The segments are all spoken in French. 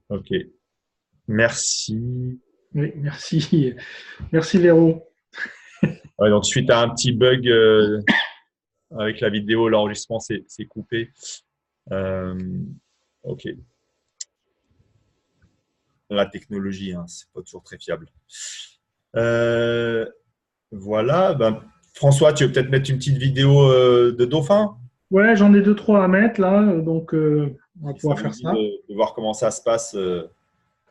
Ok. Merci. Oui, merci. Merci Véro. Ouais, donc, suite à un petit bug avec la vidéo, l'enregistrement s'est coupé. Euh, ok. La technologie, hein, c'est pas toujours très fiable. Euh, voilà. Ben, François, tu veux peut-être mettre une petite vidéo de dauphin? Ouais, j'en ai deux, trois à mettre là, donc on va Si ça pouvoir vous faire dit ça. de voir comment ça se passe.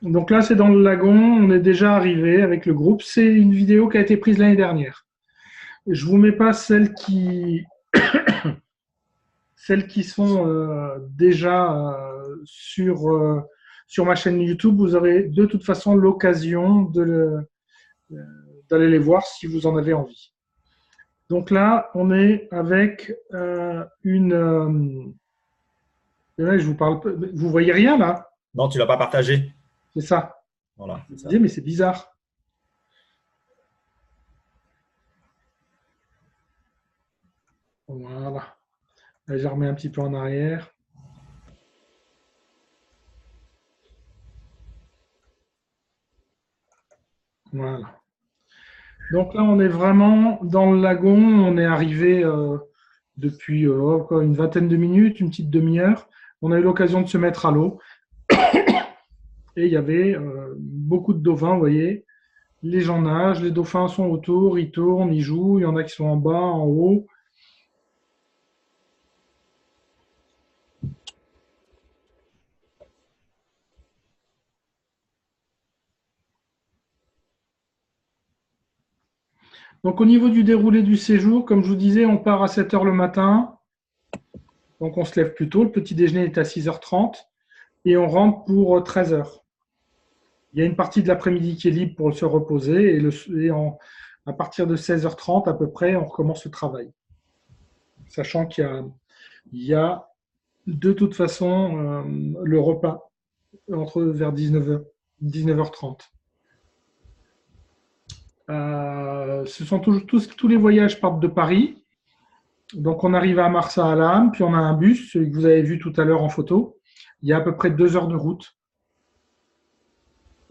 Donc là, c'est dans le lagon, on est déjà arrivé avec le groupe. C'est une vidéo qui a été prise l'année dernière. Je vous mets pas celles qui sont déjà sur ma chaîne YouTube. Vous aurez de toute façon l'occasion d'aller les voir si vous en avez envie. Donc là, on est avec là, je vous parle. Vous voyez rien là? Non, tu l'as pas partagé. C'est ça. Voilà, Je c'est me ça. disais, mais c'est bizarre. Voilà. Là, je remets un petit peu en arrière. Voilà. Donc là, on est vraiment dans le lagon. On est arrivé depuis quoi, une vingtaine de minutes, une petite demi-heure. On a eu l'occasion de se mettre à l'eau. Et il y avait beaucoup de dauphins, vous voyez. Les gens nagent, les dauphins sont autour, ils tournent, ils jouent. Il y en a qui sont en bas, en haut. Donc au niveau du déroulé du séjour, comme je vous disais, on part à 7 heures le matin. Donc on se lève plus tôt. Le petit déjeuner est à 6h30 et on rentre pour 13 heures. Il y a une partie de l'après-midi qui est libre pour se reposer à partir de 16h30 à peu près, on recommence le travail. Sachant qu'il y a de toute façon le repas vers 19h30. Ce sont tous les voyages partent de Paris. Donc on arrive à Marsa-Alam, puis on a un bus, celui que vous avez vu tout à l'heure en photo. Il y a à peu près 2 heures de route.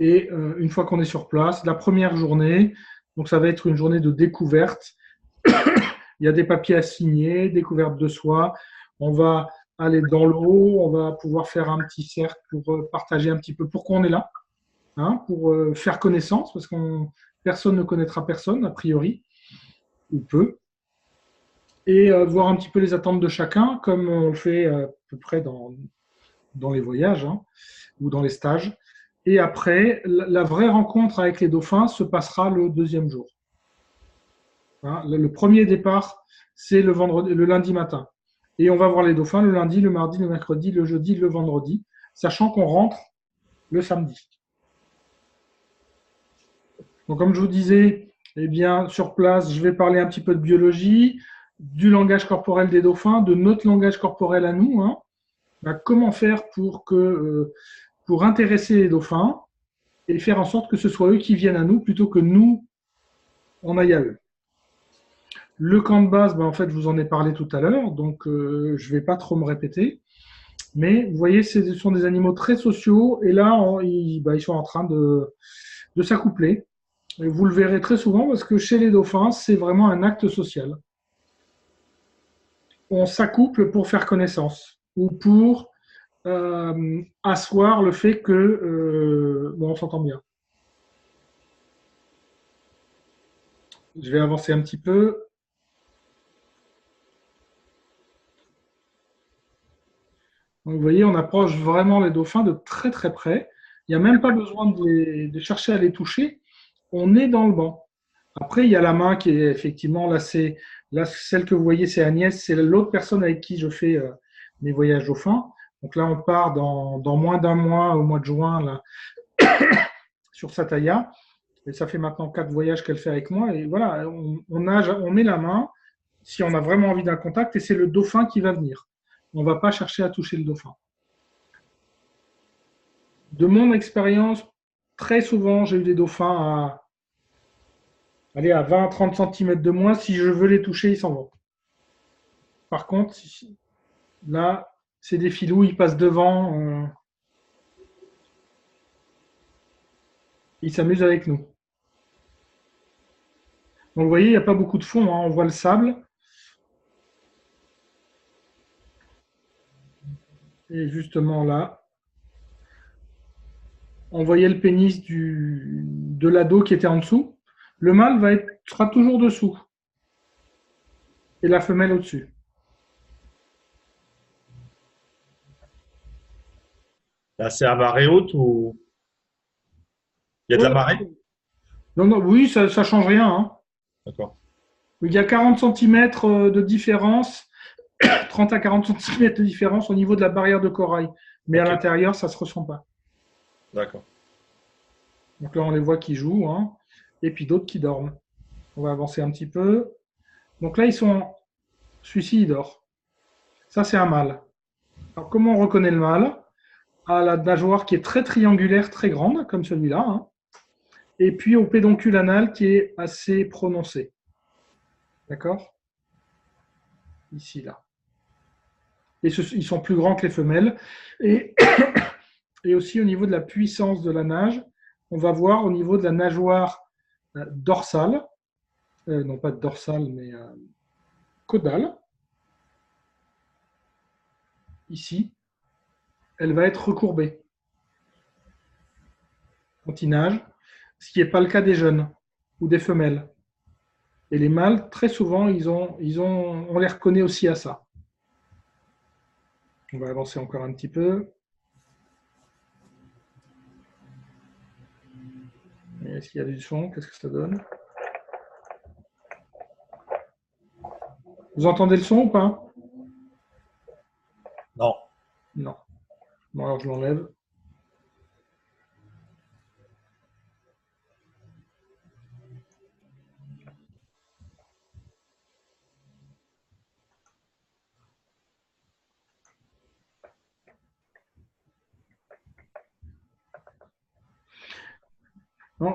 Et une fois qu'on est sur place, la première journée, donc ça va être une journée de découverte. Il y a des papiers à signer, découverte de soi. On va aller dans l'eau, on va pouvoir faire un petit cercle pour partager un petit peu pourquoi on est là, hein, pour faire connaissance, parce que personne ne connaîtra personne, a priori, ou peu, et voir un petit peu les attentes de chacun, comme on le fait à peu près dans les voyages, hein, ou dans les stages. Et après, la vraie rencontre avec les dauphins se passera le deuxième jour. Hein. Le premier départ, c'est le lundi matin. Et on va voir les dauphins le lundi, le mardi, le mercredi, le jeudi, le vendredi, sachant qu'on rentre le samedi. Donc, comme je vous disais, eh bien, sur place, je vais parler un petit peu de biologie, du langage corporel des dauphins, de notre langage corporel à nous. Hein. Ben, comment faire pour intéresser les dauphins et faire en sorte que ce soit eux qui viennent à nous plutôt que nous, on aille à eux. Le camp de base, ben, en fait, je vous en ai parlé tout à l'heure, donc je ne vais pas trop me répéter. Mais vous voyez, ce sont des animaux très sociaux et là, ils sont en train de s'accoupler. Et vous le verrez très souvent parce que chez les dauphins, c'est vraiment un acte social. On s'accouple pour faire connaissance ou pour asseoir le fait que bon, on s'entend bien. Je vais avancer un petit peu. Donc, vous voyez, on approche vraiment les dauphins de très très près. Il n'y a même pas besoin de chercher à les toucher. On est dans le banc. Après, il y a la main qui est effectivement là, celle que vous voyez, c'est Agnès, c'est l'autre personne avec qui je fais mes voyages dauphins. Donc là, on part dans moins d'un mois, au mois de juin, là, sur Sataya. Et ça fait maintenant 4 voyages qu'elle fait avec moi. Et voilà, on met la main si on a vraiment envie d'un contact et c'est le dauphin qui va venir. On ne va pas chercher à toucher le dauphin. De mon expérience, très souvent, j'ai eu des dauphins à 20-30 cm de moi. Si je veux les toucher, ils s'en vont. Par contre, là, c'est des filous, ils passent devant. Ils s'amusent avec nous. Donc vous voyez, il n'y a pas beaucoup de fond, hein. On voit le sable. Et justement là, on voyait le pénis de l'ado qui était en dessous. Le mâle sera toujours dessous et la femelle au-dessus. Là, c'est à marée haute ou il y a de la Ouais. marée? Non, non, oui, ça ne change rien, hein. D'accord. Il y a 40 cm de différence, 30 à 40 cm de différence au niveau de la barrière de corail. Mais à Ok, l'intérieur, ça ne se ressent pas. d'accord. Donc là, on les voit qui jouent, hein, et puis d'autres qui dorment. On va avancer un petit peu. Donc là, celui-ci, il dort. Ça, c'est un mâle. Alors, comment on reconnaît le mâle? À la nageoire qui est très triangulaire, très grande, comme celui-là, hein, et puis au pédoncule anal qui est assez prononcé. D'accord? Ici, là. Et ils sont plus grands que les femelles. Et, et aussi au niveau de la puissance de la nage, on va voir au niveau de la nageoire dorsale, non pas dorsale, mais caudale, ici, elle va être recourbée quand ils nagent, ce qui n'est pas le cas des jeunes ou des femelles. Et les mâles, très souvent, on les reconnaît aussi à ça. On va avancer encore un petit peu. Est-ce qu'il y a du son? Qu'est-ce que ça donne? Vous entendez le son ou pas? Non. Non. Bon, alors je l'enlève.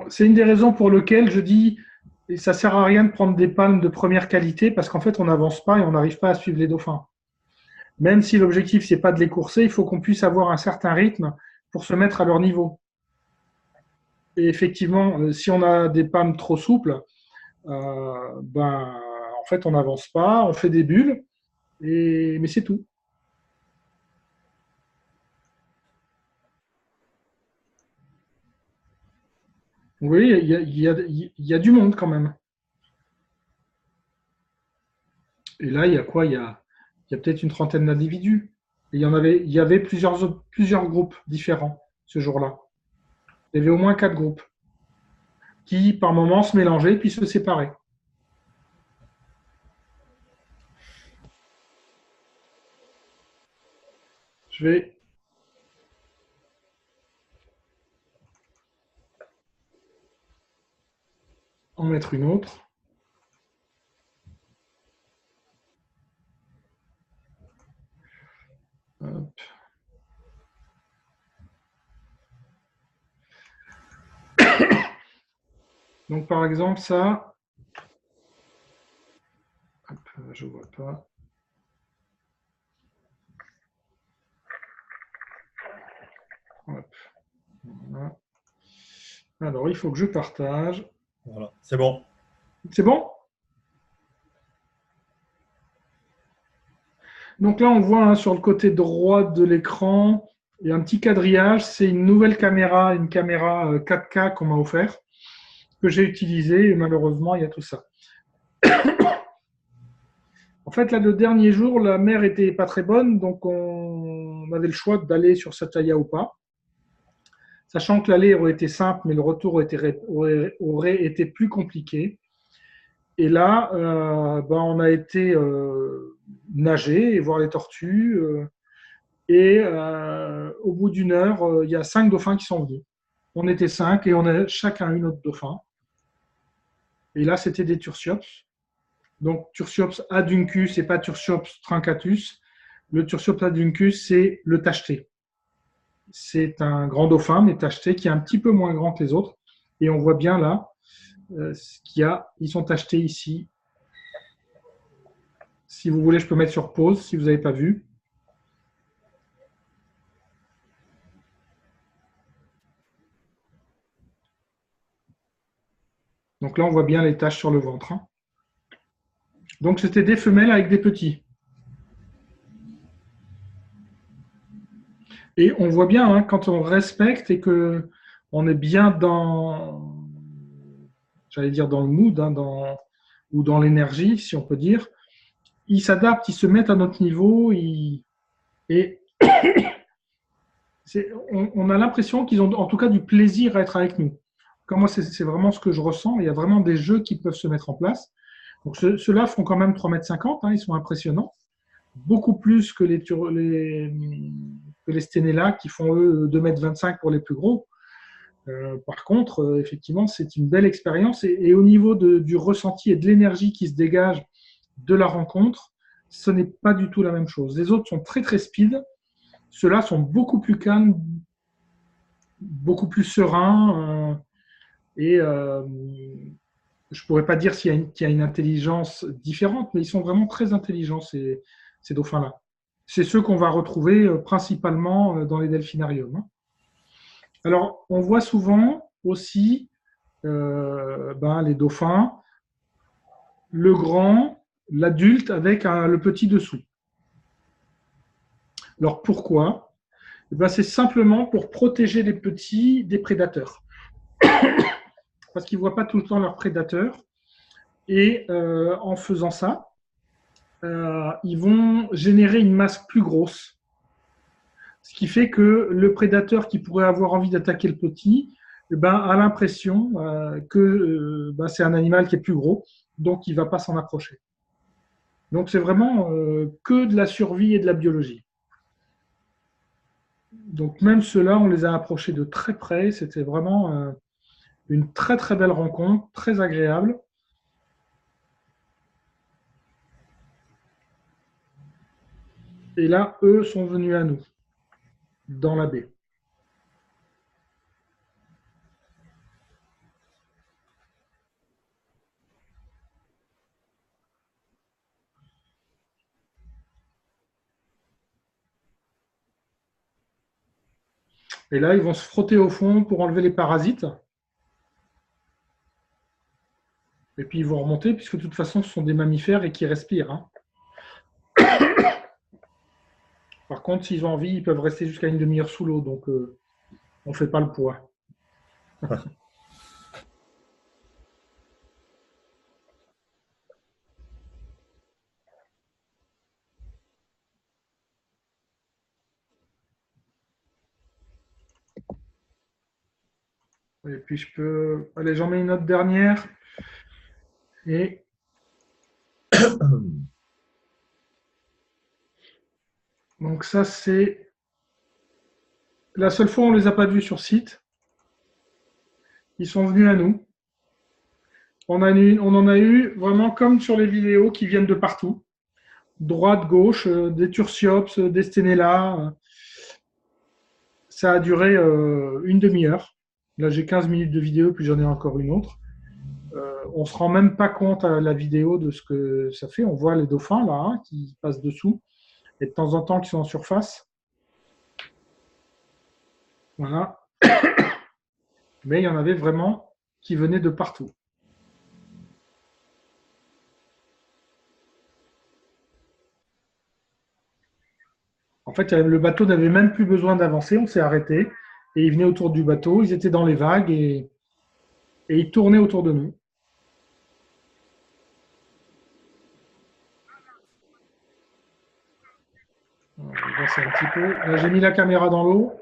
C'est une des raisons pour lesquelles je dis que ça ne sert à rien de prendre des palmes de première qualité parce qu'en fait, on n'avance pas et on n'arrive pas à suivre les dauphins. Même si l'objectif, c'est pas de les courser, il faut qu'on puisse avoir un certain rythme pour se mettre à leur niveau. Et effectivement, si on a des palmes trop souples, en fait, on n'avance pas, on fait des bulles, mais c'est tout. Vous voyez, il y a du monde quand même. Et là, il y a quoi? Il y a peut-être une trentaine d'individus. Et il y avait plusieurs groupes différents ce jour-là. Il y avait au moins 4 groupes qui, par moments, se mélangeaient puis se séparaient. Je vais en mettre une autre. Hop. Donc, par exemple, ça, hop, je ne vois pas. Hop. Voilà. Alors, il faut que je partage. Voilà, c'est bon. C'est bon? Donc là, on voit hein, sur le côté droit de l'écran, il y a un petit quadrillage. C'est une nouvelle caméra, une caméra 4K qu'on m'a offert, que j'ai utilisée et malheureusement, il y a tout ça. En fait, là, le dernier jour, la mer était pas très bonne, donc on avait le choix d'aller sur Sataya ou pas. Sachant que l'aller aurait été simple, mais le retour aurait été plus compliqué. Et là, on a été nager et voir les tortues. Et au bout d'une heure, il y a 5 dauphins qui sont venus. On était 5 et on a chacun une autre dauphin. Et là, c'était des Tursiops. Donc, Tursiops aduncus et pas Tursiops truncatus. Le Tursiops aduncus, c'est le tacheté. C'est un grand dauphin, mais tacheté, qui est un petit peu moins grand que les autres. Et on voit bien là ce qu'il y a. Ils sont tachetés ici. Si vous voulez, je peux mettre sur pause si vous n'avez pas vu. Donc là, on voit bien les taches sur le ventre. Hein. Donc, c'était des femelles avec des petits. Et on voit bien, hein, quand on respecte et qu'on est bien dans, j'allais dire dans le mood, hein, ou dans l'énergie, si on peut dire, ils s'adaptent, ils se mettent à notre niveau, et on a l'impression qu'ils ont en tout cas du plaisir à être avec nous. Comme moi, c'est vraiment ce que je ressens. Il y a vraiment des jeux qui peuvent se mettre en place. Donc ceux-là font quand même 3,50 m, hein, ils sont impressionnants. Beaucoup plus que les Stenella qui font eux 2,25 m pour les plus gros. Par contre, effectivement, c'est une belle expérience et au niveau du ressenti et de l'énergie qui se dégage de la rencontre, ce n'est pas du tout la même chose. Les autres sont très très speed, ceux-là sont beaucoup plus calmes, beaucoup plus sereins et je ne pourrais pas dire qu'il y a une intelligence différente, mais ils sont vraiment très intelligents ces dauphins-là. C'est ceux qu'on va retrouver principalement dans les delphinariums. Hein. Alors, on voit souvent aussi les dauphins, le grand, l'adulte avec le petit dessous. Alors, pourquoi ? C'est simplement pour protéger les petits des prédateurs. Parce qu'ils ne voient pas tout le temps leurs prédateurs. Et en faisant ça, ils vont générer une masse plus grosse. Ce qui fait que le prédateur qui pourrait avoir envie d'attaquer le petit a l'impression que c'est un animal qui est plus gros, donc il ne va pas s'en approcher. Donc c'est vraiment que de la survie et de la biologie. Donc même ceux-là, on les a approchés de très près. C'était vraiment une très très belle rencontre, très agréable. Et là, eux sont venus à nous, dans la baie. Et là, ils vont se frotter au fond pour enlever les parasites. Et puis, ils vont remonter, puisque de toute façon, ce sont des mammifères et qui respirent. Hein. Par contre, s'ils ont envie, ils peuvent rester jusqu'à une demi-heure sous l'eau. Donc, on ne fait pas le poids. Et puis, je peux... Allez, j'en mets une autre dernière. Et... Donc, ça, c'est... La seule fois où on ne les a pas vus sur site. Ils sont venus à nous. On en a eu vraiment comme sur les vidéos qui viennent de partout. Droite, gauche, des Tursiops, des Stenella. Ça a duré une demi-heure. Là, j'ai 15 minutes de vidéo, puis j'en ai encore une autre. On ne se rend même pas compte à la vidéo de ce que ça fait. On voit les dauphins là hein, qui passent dessous et de temps en temps qui sont en surface. Voilà. Mais il y en avait vraiment qui venaient de partout. En fait, le bateau n'avait même plus besoin d'avancer. On s'est arrêté et ils venaient autour du bateau. Ils étaient dans les vagues et ils tournaient autour de nous. On va avancer un petit peu. Là, j'ai mis la caméra dans l'eau.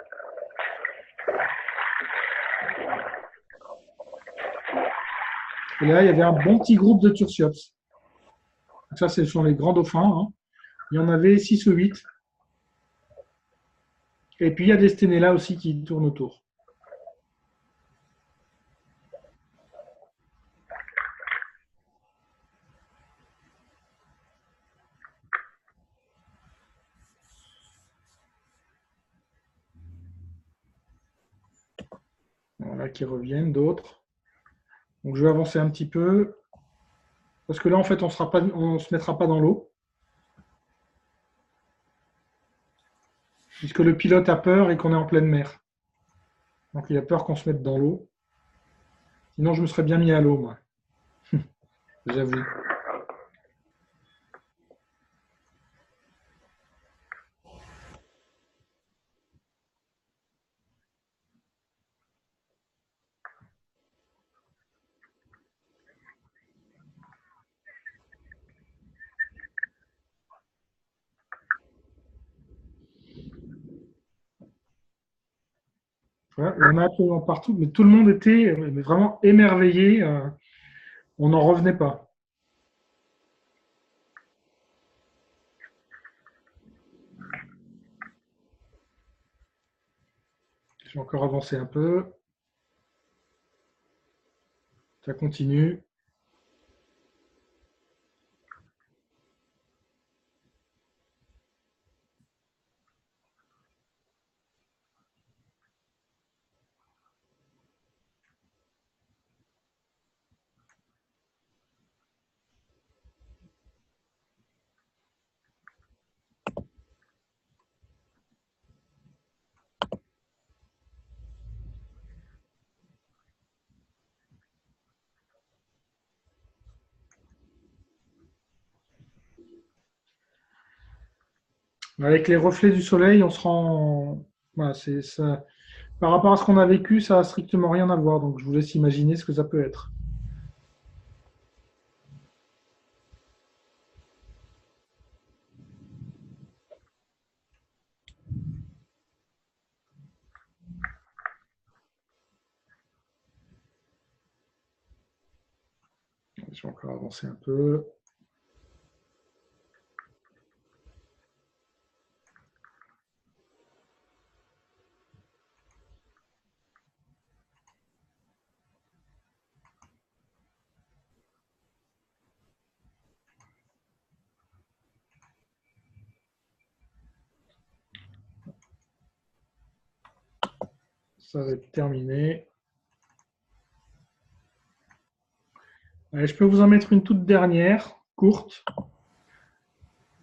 Et là, il y avait un bon petit groupe de Tursiops. Ça, ce sont les grands dauphins. Hein. Il y en avait 6 ou 8. Et puis, il y a des Stenella aussi qui tournent autour. Voilà, qui reviennent, d'autres. Donc, je vais avancer un petit peu. Parce que là, en fait, on ne se mettra pas dans l'eau. Puisque le pilote a peur et qu'on est en pleine mer. Donc, il a peur qu'on se mette dans l'eau. Sinon, je me serais bien mis à l'eau, moi. j'avoue. Ouais, il y en a absolument partout, mais tout le monde était vraiment émerveillé. On n'en revenait pas. Je vais encore avancer un peu. Ça continue. Avec les reflets du soleil, on se rend. Voilà, ça. Par rapport à ce qu'on a vécu, ça n'a strictement rien à voir. Donc, je vous laisse imaginer ce que ça peut être. Je vais encore avancer un peu. Ça va être terminé. Allez, je peux vous en mettre une toute dernière, courte,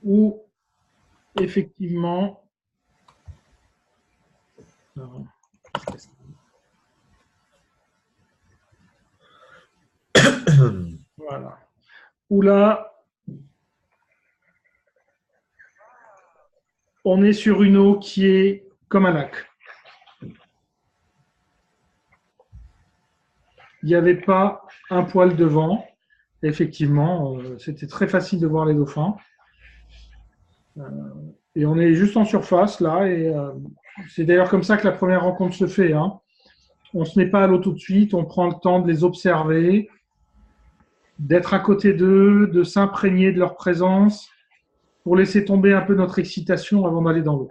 où effectivement. Voilà. Où là, on est sur une eau qui est comme un lac. Il n'y avait pas un poil de vent. Effectivement, c'était très facile de voir les dauphins. Et on est juste en surface là. Et c'est d'ailleurs comme ça que la première rencontre se fait. Hein. On ne se met pas à l'eau tout de suite. On prend le temps de les observer, d'être à côté d'eux, de s'imprégner de leur présence pour laisser tomber un peu notre excitation avant d'aller dans l'eau.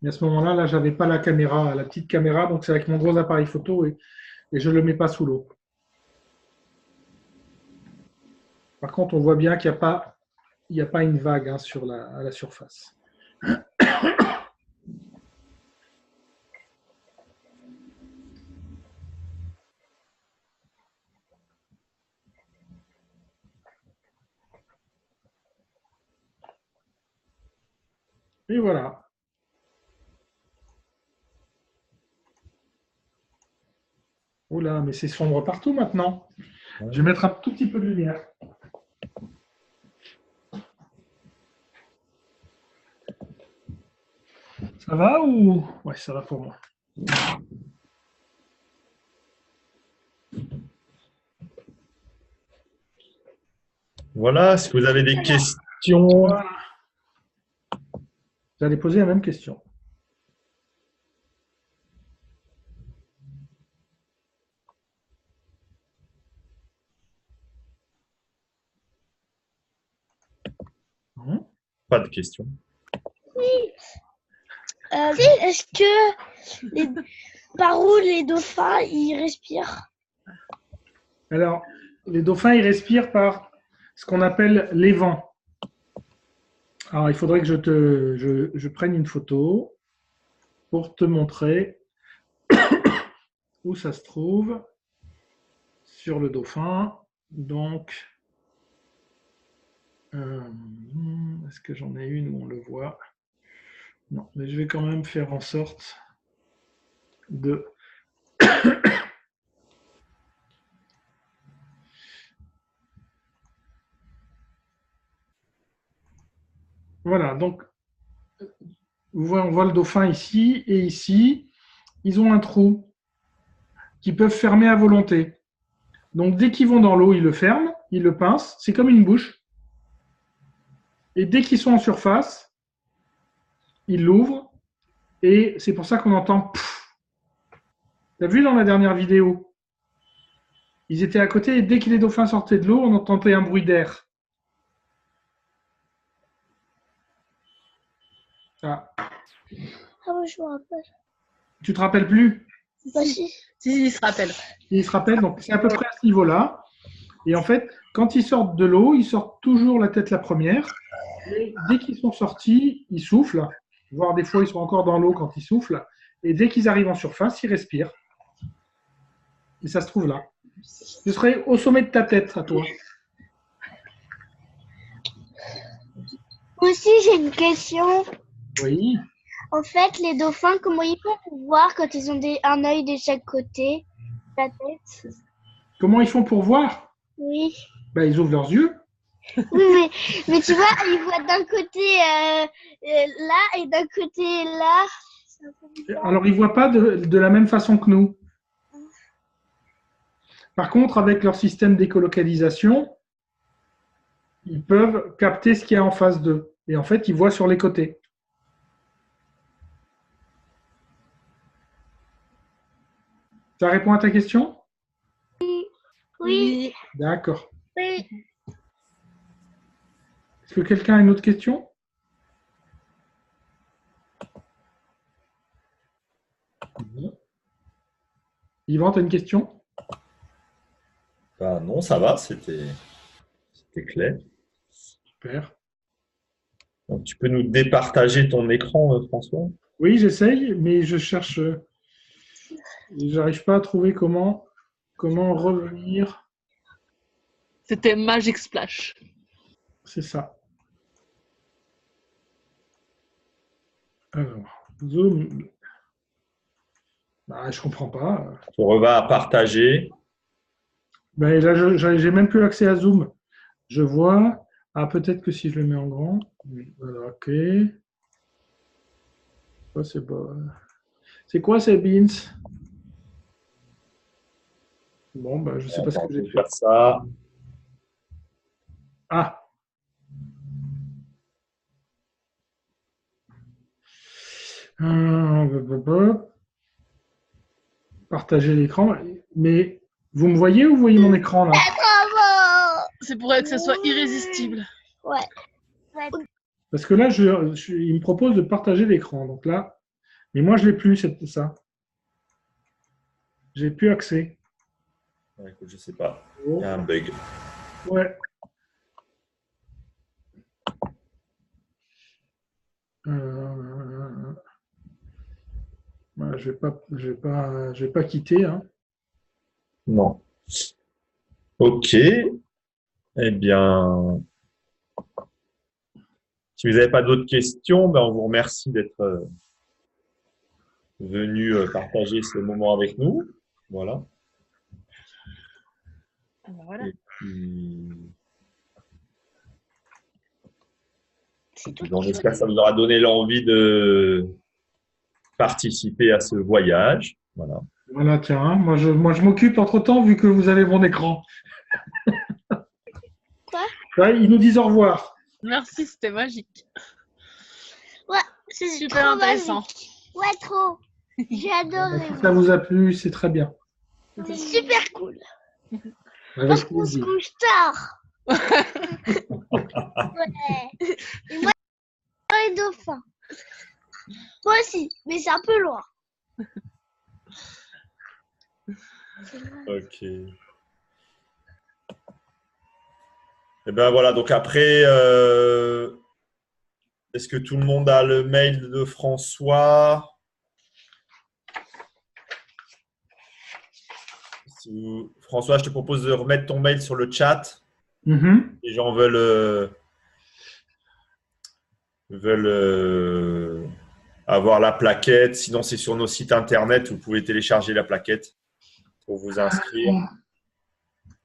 Et à ce moment-là, là, j'avais pas la caméra, la petite caméra, donc c'est avec mon gros appareil photo et je ne le mets pas sous l'eau. Par contre, on voit bien qu'il n'y a pas une vague hein, à la surface. Et voilà. Oula, mais c'est sombre partout maintenant. Je vais mettre un tout petit peu de lumière. Ça va ou... Ouais, ça va pour moi. Voilà, est-ce que vous avez des questions? Voilà. Vous allez poser la même question. Pas de questions. Oui. Est-ce que par où les dauphins ils respirent? Alors, les dauphins, ils respirent par ce qu'on appelle les vents. Alors, il faudrait que je prenne une photo pour te montrer où ça se trouve sur le dauphin. Donc, est-ce que j'en ai une où on le voit? Non, mais je vais quand même faire en sorte de... Voilà, donc on voit le dauphin ici et ici. Ils ont un trou qu'ils peuvent fermer à volonté. Donc dès qu'ils vont dans l'eau, ils le ferment, ils le pincent. C'est comme une bouche. Et dès qu'ils sont en surface, ils l'ouvrent. Et c'est pour ça qu'on entend pfff. T'as vu dans la dernière vidéo? Ils étaient à côté et dès que les dauphins sortaient de l'eau, on entendait un bruit d'air. Ah. Ah ouais, je me rappelle. Tu te rappelles plus? Bah si. Si, il se rappelle. Il se rappelle, donc c'est à peu près à ce niveau-là. Et en fait, quand ils sortent de l'eau, ils sortent toujours la tête la première. Et dès qu'ils sont sortis, ils soufflent. Voire des fois, ils sont encore dans l'eau quand ils soufflent. Et dès qu'ils arrivent en surface, ils respirent. Et ça se trouve là. Ce serait au sommet de ta tête, à toi. Aussi, j'ai une question. Oui. En fait, les dauphins, comment ils font pour voir quand ils ont un œil de chaque côté de la tête? Comment ils font pour voir? Oui. Ben, ils ouvrent leurs yeux. Oui, mais tu vois, ils voient d'un côté là et d'un côté là. C'est un peu bizarre. Alors, ils ne voient pas de la même façon que nous. Par contre, avec leur système d'écolocalisation, ils peuvent capter ce qu'il y a en face d'eux. Et en fait, ils voient sur les côtés. Ça répond à ta question? Oui, D'accord. oui. Est-ce que quelqu'un a une autre question? Yvan, tu as une question? Ben non, ça va, c'était clair. Super. Donc, tu peux nous départager ton écran, François? Oui, j'essaye, mais je cherche. J'arrive pas à trouver comment revenir. C'était Magic Splash. C'est ça. Alors, zoom. Bah, je comprends pas. Tu revas à partager. Ben, là, j'ai même plus accès à Zoom. Je vois. Ah, peut-être que si je le mets en grand. Voilà, ok. Ça, c'est bon. C'est quoi ces beans? Bon, ben, je sais pas ce Attends, que je j'ai vais fait. faire ça. Ah. Partager l'écran. Mais vous me voyez ou vous voyez mon écran là? Bravo. C'est pour que ça soit irrésistible. Ouais. Parce que là, il me propose de partager l'écran. Donc là, mais moi, je l'ai plus, ça. J'ai plus accès. Ouais, écoute, je sais pas. Oh. Il y a un bug. Ouais. Voilà, je vais pas quitter. Hein. Non. Ok. Eh bien, si vous n'avez pas d'autres questions, ben on vous remercie d'être venu partager ce moment avec nous. Voilà. Voilà. Et puis, C'est tout. on espère que ça vous aura donné l'envie de participer à ce voyage. Voilà. Voilà, tiens, hein, moi je m'occupe entre-temps vu que vous avez mon écran. Quoi? Ouais, ils nous disent au revoir. Merci, c'était magique. Ouais, c'est Super trop intéressant. magique. Ouais, trop. J'ai adoré. Si ça vous a plu, c'est très bien. C'est super cool. Avec Parce qu'on se plaisir. couche tard. Ouais. Et moi, les dauphins. Moi aussi, mais c'est un peu loin. Ok. Et ben voilà, donc après, est-ce que tout le monde a le mail de François? François, je te propose de remettre ton mail sur le chat. Mhm. Les gens veulent avoir la plaquette. Sinon, c'est sur nos sites internet. Vous pouvez télécharger la plaquette pour vous inscrire.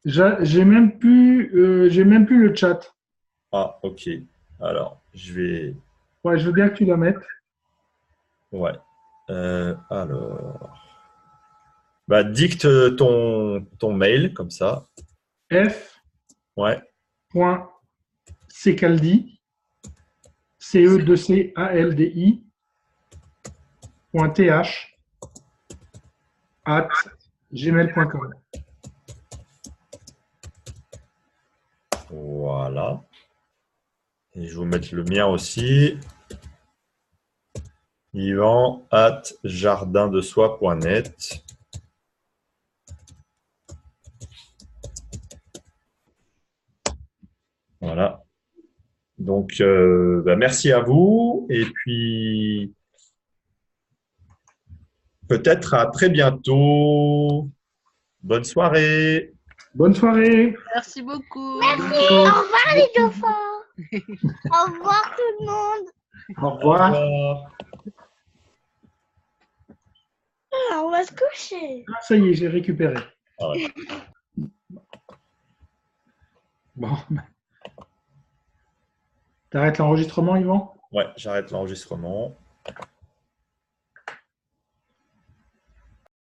J'ai même plus le chat. Ah, ok. Alors, Ouais, je veux bien que tu la mettes. Ouais. Alors. Bah, dicte ton mail, comme ça. Ouais. f.secaldi, C-E-2-C-A-L-D-I, .th, @gmail.com. Voilà. Et je vais vous mettre le mien aussi. Yvan@jardindesoi.net. Voilà. Donc, merci à vous. Et puis, peut-être à très bientôt. Bonne soirée. Bonne soirée. Merci beaucoup. Merci, au revoir les dauphins. Au revoir tout le monde. Au revoir. Au revoir. Ah, on va se coucher. Ah, ça y est, j'ai récupéré. Ah ouais. Bon. T'arrêtes l'enregistrement, Yvan? Ouais, j'arrête l'enregistrement.